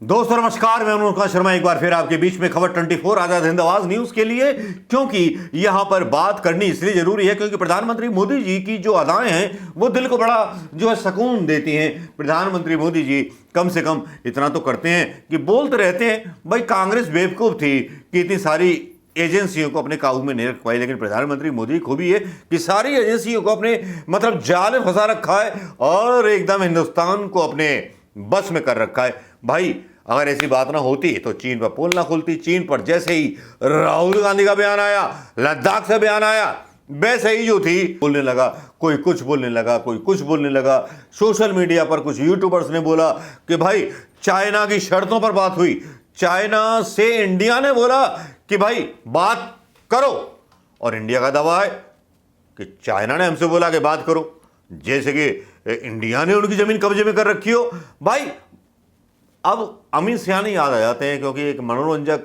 दोस्तों नमस्कार, मैं अनुष्का शर्मा एक बार फिर आपके बीच में खबर 24 आजाद हिंद आवाज न्यूज के लिए, क्योंकि यहां पर बात करनी इसलिए जरूरी है क्योंकि प्रधानमंत्री मोदी जी की जो अदाएं हैं वो दिल को बड़ा जो है सुकून देती हैं। प्रधानमंत्री मोदी जी कम से कम इतना तो करते हैं कि बोलते रहते हैं भाई कांग्रेस बेवकूफ थी कि इतनी सारी एजेंसियों को अपने काबू में नहीं रख पाई, लेकिन प्रधानमंत्री मोदी को भी है कि सारी एजेंसियों को अपने मतलब जाल में फंसा रखा है और एकदम हिंदुस्तान को अपने बस में कर रखा है। भाई अगर ऐसी बात ना होती तो चीन पर पोल ना खुलती। चीन पर जैसे ही राहुल गांधी का बयान आया, लद्दाख से बयान आया, वैसे ही जो थी बोलने लगा, कोई कुछ बोलने लगा, कोई कुछ बोलने लगा। सोशल मीडिया पर कुछ यूट्यूबर्स ने बोला कि भाई चाइना की शर्तों पर बात हुई, चाइना से इंडिया ने बोला कि भाई बात करो, और इंडिया का दावा है कि चाइना ने हमसे बोला कि बात करो, जैसे कि इंडिया ने उनकी जमीन कब्जे में कर रखी हो। भाई अब अमित शाह नहीं याद आ जाते हैं क्योंकि एक मनोरंजक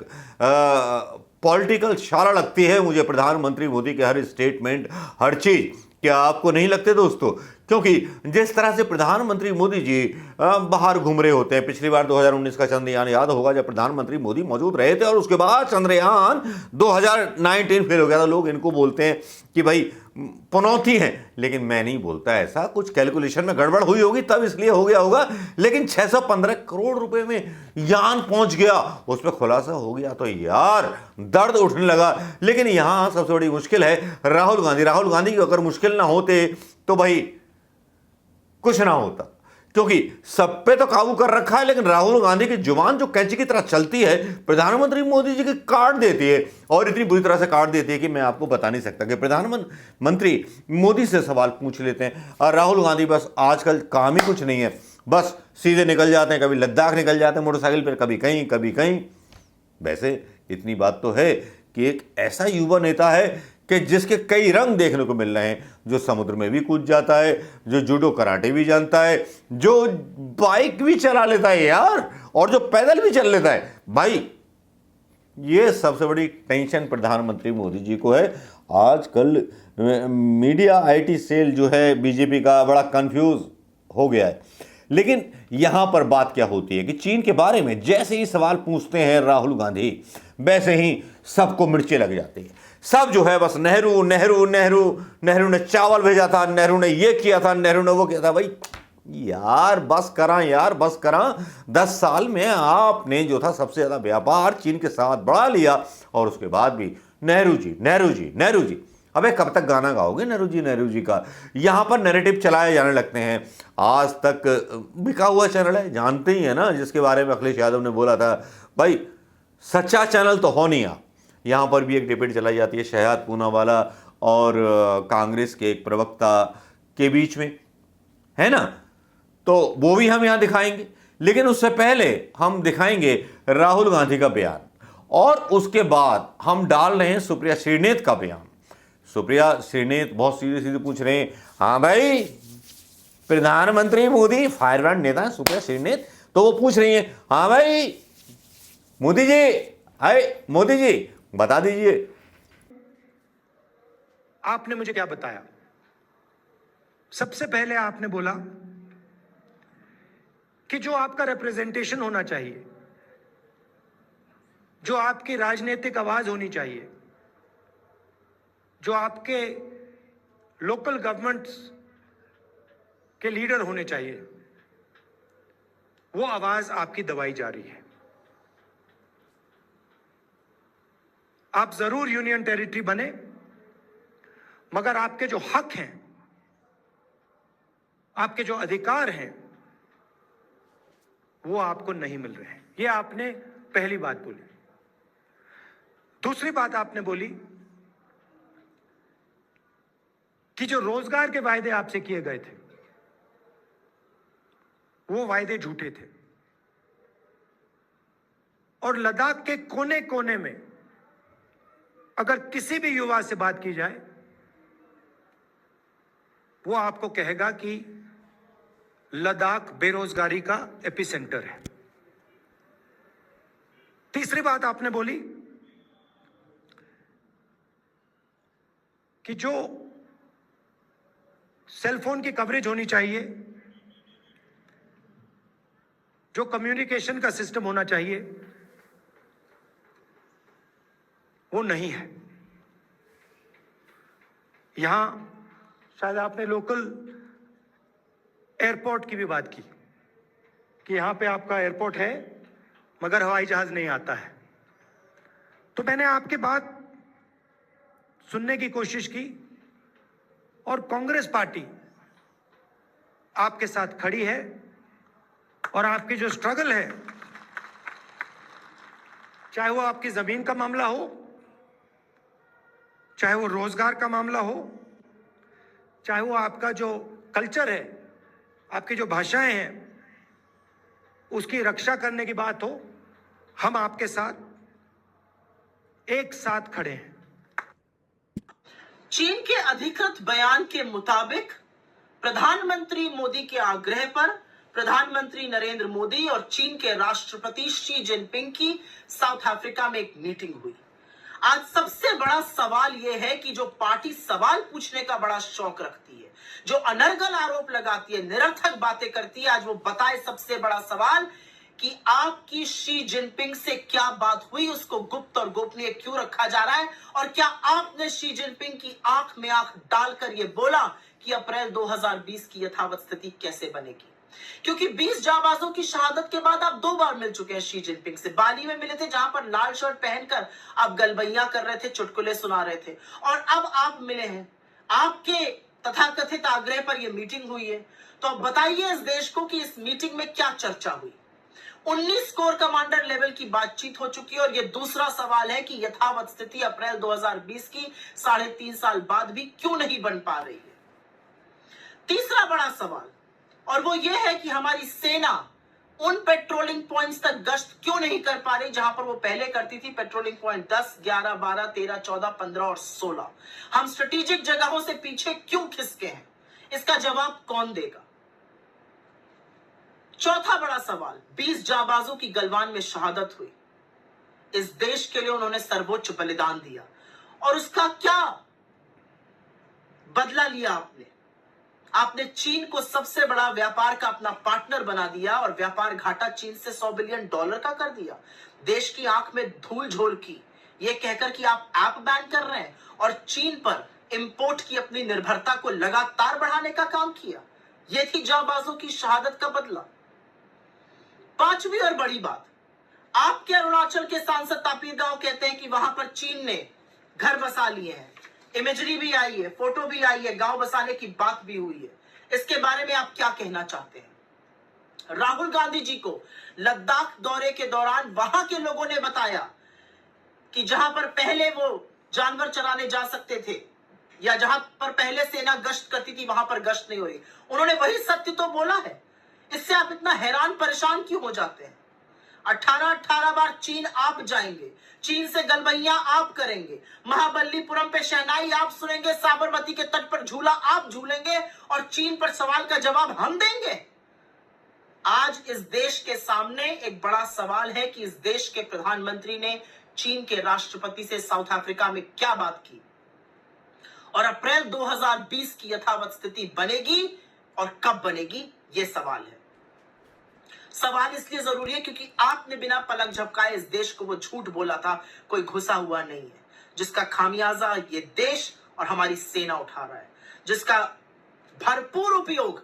पॉलिटिकल शाला लगती है मुझे प्रधानमंत्री मोदी के हर स्टेटमेंट, हर चीज। क्या आपको नहीं लगते दोस्तों? क्योंकि जिस तरह से प्रधानमंत्री मोदी जी बाहर घूम रहे होते हैं, पिछली बार 2019 का चंद्रयान याद होगा जब प्रधानमंत्री मोदी मौजूद रहे थे, और उसके बाद चंद्रयान 2019 फेल हो गया था। लोग इनको बोलते हैं कि भाई पनौती है, लेकिन मैं नहीं बोलता ऐसा, कुछ कैलकुलेशन में गड़बड़ हुई होगी तब इसलिए हो गया होगा। लेकिन 615 करोड़ रुपए में यान पहुंच गया, उस पर खुलासा हो गया तो यार दर्द उठने लगा। लेकिन यहां सबसे बड़ी मुश्किल है राहुल गांधी। राहुल गांधी की अगर मुश्किल ना होते तो भाई कुछ ना होता, क्योंकि सब पे तो काबू कर रखा है, लेकिन राहुल गांधी की जुबान जो कैंची की तरह चलती है प्रधानमंत्री मोदी जी की काट देती है, और इतनी बुरी तरह से काट देती है कि मैं आपको बता नहीं सकता कि प्रधानमंत्री मोदी से सवाल पूछ लेते हैं और राहुल गांधी बस आजकल काम ही कुछ नहीं है, बस सीधे निकल जाते हैं, कभी लद्दाख निकल जाते हैं मोटरसाइकिल पर, कभी कहीं कभी कहीं। वैसे इतनी बात तो है कि एक ऐसा युवा नेता है कि जिसके कई रंग देखने को मिल रहे हैं, जो समुद्र में भी कूद जाता है, जो जूडो कराटे भी जानता है, जो बाइक भी चला लेता है यार, और जो पैदल भी चल लेता है। भाई ये सबसे बड़ी टेंशन प्रधानमंत्री मोदी जी को है। आजकल मीडिया आईटी सेल जो है बीजेपी का बड़ा कंफ्यूज हो गया है। लेकिन यहां पर बात क्या होती है कि चीन के बारे में जैसे ही सवाल पूछते हैं राहुल गांधी, वैसे ही सबको मिर्ची लग जाती है। सब जो है बस नेहरू नेहरू नेहरू, नेहरू ने चावल भेजा था, नेहरू ने ये किया था, नेहरू ने वो किया था। भाई यार बस करा, यार बस करा। 10 साल में आपने जो था सबसे ज्यादा व्यापार चीन के साथ बढ़ा लिया, और उसके बाद भी नेहरू जी नेहरू जी नेहरू जी। अबे कब तक गाना गाओगे नेहरू जी का? यहां पर नैरेटिव चलाए जाने लगते हैं। आज तक बिका हुआ चैनल है, जानते ही है ना, जिसके बारे में अखिलेश यादव ने बोला था भाई सच्चा चैनल तो हो नहीं। यहां पर भी एक डिबेट चलाई जाती है शहजाद पूनावाला और कांग्रेस के एक प्रवक्ता के बीच में, है ना, तो वो भी हम यहां दिखाएंगे। लेकिन उससे पहले हम दिखाएंगे राहुल गांधी का बयान, और उसके बाद हम डाल रहे हैं सुप्रिया श्रीनेत का बयान। सुप्रिया श्रीनेत बहुत सीधे सीधे पूछ रहे हैं, हाँ भाई प्रधानमंत्री मोदी फायरब्रांड नेता है सुप्रिया श्रीनेत, तो वो पूछ रही है, हाँ भाई मोदी जी, हाय मोदी जी बता दीजिए आपने मुझे क्या बताया। सबसे पहले आपने बोला कि जो आपका रिप्रेजेंटेशन होना चाहिए, जो आपकी राजनीतिक आवाज होनी चाहिए, जो आपके लोकल गवर्नमेंट्स के लीडर होने चाहिए, वो आवाज आपकी दबाई जा रही है। आप जरूर यूनियन टेरिटरी बने, मगर आपके जो हक हैं, आपके जो अधिकार हैं, वो आपको नहीं मिल रहे हैं। ये आपने पहली बात बोली। दूसरी बात आपने बोली कि जो रोजगार के वायदे आपसे किए गए थे, वो वायदे झूठे थे, और लद्दाख के कोने कोने में अगर किसी भी युवा से बात की जाए, वो आपको कहेगा कि लद्दाख बेरोजगारी का एपिसेंटर है। तीसरी बात आपने बोली कि जो सेलफोन की कवरेज होनी चाहिए जो कम्युनिकेशन का सिस्टम होना चाहिए वो नहीं है। यहां शायद आपने लोकल एयरपोर्ट की भी बात की कि यहां पे आपका एयरपोर्ट है मगर हवाई जहाज नहीं आता है। तो मैंने आपकी बात सुनने की कोशिश की और कांग्रेस पार्टी आपके साथ खड़ी है और आपकी जो स्ट्रगल है, चाहे वो आपकी जमीन का मामला हो, चाहे वो रोजगार का मामला हो, चाहे वो आपका जो कल्चर है, आपकी जो भाषाएं हैं, उसकी रक्षा करने की बात हो, हम आपके साथ एक साथ खड़े हैं। चीन के अधिकृत बयान के मुताबिक प्रधानमंत्री मोदी के आग्रह पर प्रधानमंत्री नरेंद्र मोदी और चीन के राष्ट्रपति शी जिनपिंग की साउथ अफ्रीका में एक मीटिंग हुई। आज सबसे बड़ा सवाल यह है कि जो पार्टी सवाल पूछने का बड़ा शौक रखती है, जो अनर्गल आरोप लगाती है, निरर्थक बातें करती है, आज वो बताए सबसे बड़ा सवाल कि आपकी शी जिनपिंग से क्या बात हुई, उसको गुप्त और गोपनीय क्यों रखा जा रहा है, और क्या आपने शी जिनपिंग की आंख में आंख डालकर यह बोला कि अप्रैल 2020 की यथावत स्थिति कैसे बनेगी। क्योंकि 20 जाबाजों की शहादत के बाद आप 2 बार मिल चुके हैं शी जिनपिंग से। बाली में मिले थे जहां पर लाल शर्ट पहनकर आप गलबैया कर रहे थे, चुटकुले सुना रहे थे, और अब आप मिले हैं, आपके तथाकथित आग्रह पर यह मीटिंग हुई है। तो अब बताइए इस देश को कि इस मीटिंग में क्या चर्चा हुई। 19 कोर कमांडर लेवल की बातचीत हो चुकी है और यह दूसरा सवाल है कि यथावत स्थिति अप्रैल 2020 की 3.5 साल बाद भी क्यों नहीं बन पा रही है। तीसरा बड़ा सवाल और वो ये है कि हमारी सेना उन पेट्रोलिंग पॉइंट्स तक गश्त क्यों नहीं कर पा रही जहां पर वो पहले करती थी। पेट्रोलिंग पॉइंट 10, 11, 12, 13, 14, 15 और 16। हम स्ट्रेटेजिक जगहों से पीछे क्यों खिसके हैं, इसका जवाब कौन देगा। चौथा बड़ा सवाल, 20 जाबाजों की गलवान में शहादत हुई। इस देश के लिए उन्होंने सर्वोच्च बलिदान दिया और उसका क्या बदला लिया आपने चीन को सबसे बड़ा व्यापार का अपना पार्टनर बना दिया और व्यापार घाटा चीन से $100 बिलियन का कर दिया। देश की आंख में धूल झोल की यह कहकर कि आप ऐप बैन कर रहे हैं और चीन पर इंपोर्ट की अपनी निर्भरता को लगातार बढ़ाने का काम किया। यह थी जाबाजों की शहादत का बदला। पांचवी और बड़ी बात, आपके अरुणाचल के सांसद तापिर गांव कहते हैं कि वहां पर चीन ने घर बसा लिए हैं। इमेजरी भी आई है, फोटो भी आई है, गांव बसाने की बात भी हुई है। इसके बारे में आप क्या कहना चाहते हैं। राहुल गांधी जी को लद्दाख दौरे के दौरान वहां के लोगों ने बताया कि जहां पर पहले वो जानवर चराने जा सकते थे या जहां पर पहले सेना गश्त करती थी वहां पर गश्त नहीं हो रही। उन्होंने वही सत्य तो बोला है। इससे आप इतना हैरान परेशान क्यों हो जाते हैं। 18 बार चीन आप जाएंगे, चीन से गलबैया आप करेंगे, महाबलीपुरम पे शहनाई आप सुनेंगे, साबरमती के तट पर झूला आप झूलेंगे और चीन पर सवाल का जवाब हम देंगे। आज इस देश के सामने एक बड़ा सवाल है कि इस देश के प्रधानमंत्री ने चीन के राष्ट्रपति से साउथ अफ्रीका में क्या बात की और अप्रैल 2020 की यथावत स्थिति बनेगी और कब बनेगी, यह सवाल है। सवाल इसलिए जरूरी है क्योंकि आपने बिना पलक झपकाए इस देश को वो झूठ बोला था, कोई घुसा हुआ नहीं है, जिसका खामियाजा ये देश और हमारी सेना उठा रहा है, जिसका भरपूर उपयोग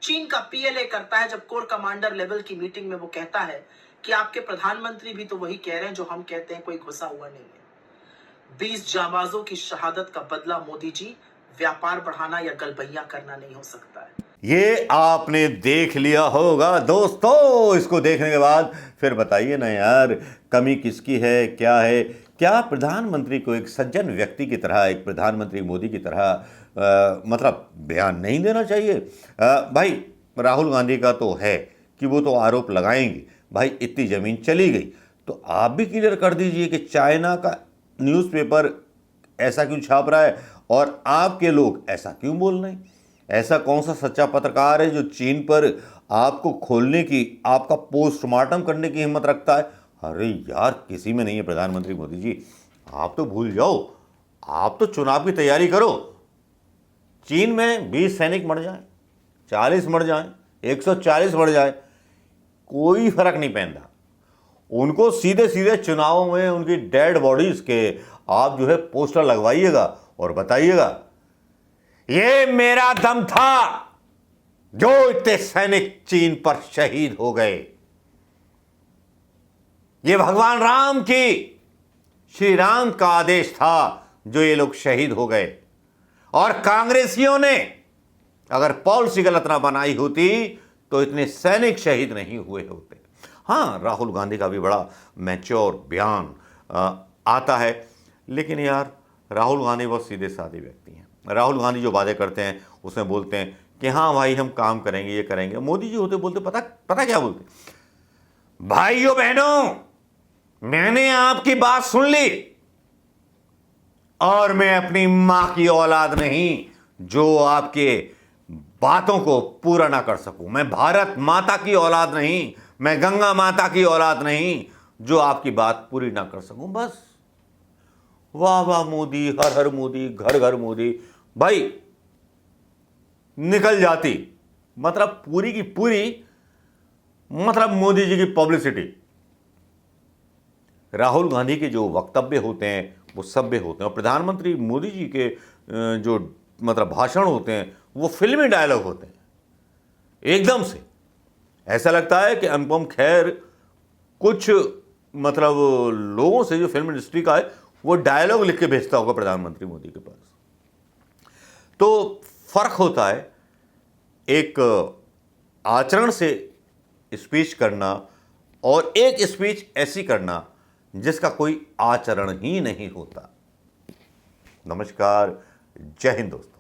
चीन का पीएलए करता है। जब कोर कमांडर लेवल की मीटिंग में वो कहता है कि आपके प्रधानमंत्री भी तो वही कह रहे हैं जो हम कहते हैं, कोई घुसा हुआ नहीं है। 20 जाबाजों की शहादत का बदला मोदी जी व्यापार बढ़ाना या गलबैया करना नहीं हो सकता है। ये आपने देख लिया होगा दोस्तों। इसको देखने के बाद फिर बताइए ना यार, कमी किसकी है, क्या है। क्या प्रधानमंत्री को एक सज्जन व्यक्ति की तरह, एक प्रधानमंत्री मोदी की तरह मतलब बयान नहीं देना चाहिए। भाई राहुल गांधी का तो है कि वो तो आरोप लगाएंगे, भाई इतनी ज़मीन चली गई तो आप भी क्लियर कर दीजिए कि चाइना का न्यूज़पेपर ऐसा क्यों छाप रहा है और आपके लोग ऐसा क्यों बोल रहे हैं। ऐसा कौन सा सच्चा पत्रकार है जो चीन पर आपको खोलने की, आपका पोस्टमार्टम करने की हिम्मत रखता है। अरे यार, किसी में नहीं है प्रधानमंत्री मोदी जी। आप तो भूल जाओ, आप तो चुनाव की तैयारी करो। चीन में 20 सैनिक मर जाएं, 40 मर जाएं, 140 मर जाए, कोई फर्क नहीं पड़ता। उनको सीधे सीधे चुनावों में उनकी डेड बॉडीज के आप जो है पोस्टर लगवाइएगा और बताइएगा ये मेरा दम था जो इतने सैनिक चीन पर शहीद हो गए, ये भगवान राम की, श्री राम का आदेश था जो ये लोग शहीद हो गए। और कांग्रेसियों ने अगर पॉलिसी गलत ना बनाई होती तो इतने सैनिक शहीद नहीं हुए होते। हाँ, राहुल गांधी का भी बड़ा मैच्योर बयान आता है, लेकिन यार राहुल गांधी बहुत सीधे साधे व्यक्ति हैं। राहुल गांधी जो वादे करते हैं उसमें बोलते हैं कि हाँ भाई हम काम करेंगे, ये करेंगे। मोदी जी होते बोलते पता क्या बोलते, भाइयों बहनों मैंने आपकी बात सुन ली और मैं अपनी मां की औलाद नहीं जो आपके बातों को पूरा ना कर सकूं। मैं भारत माता की औलाद नहीं, मैं गंगा माता की औलाद नहीं जो आपकी बात पूरी ना कर सकूं। बस वाह वाह मोदी, हर हर मोदी, घर घर मोदी। भाई निकल जाती मतलब पूरी की पूरी मतलब मोदी जी की पब्लिसिटी। राहुल गांधी के जो वक्तव्य होते हैं वो सभ्य होते हैं और प्रधानमंत्री मोदी जी के जो मतलब भाषण होते हैं वो फिल्मी डायलॉग होते हैं। एकदम से ऐसा लगता है कि अनुपम खेर कुछ मतलब लोगों से जो फिल्म इंडस्ट्री का है वो डायलॉग लिख के भेजता होगा प्रधानमंत्री मोदी के पास। तो फर्क होता है एक आचरण से स्पीच करना और एक स्पीच ऐसी करना जिसका कोई आचरण ही नहीं होता। नमस्कार, जय हिंद दोस्तों।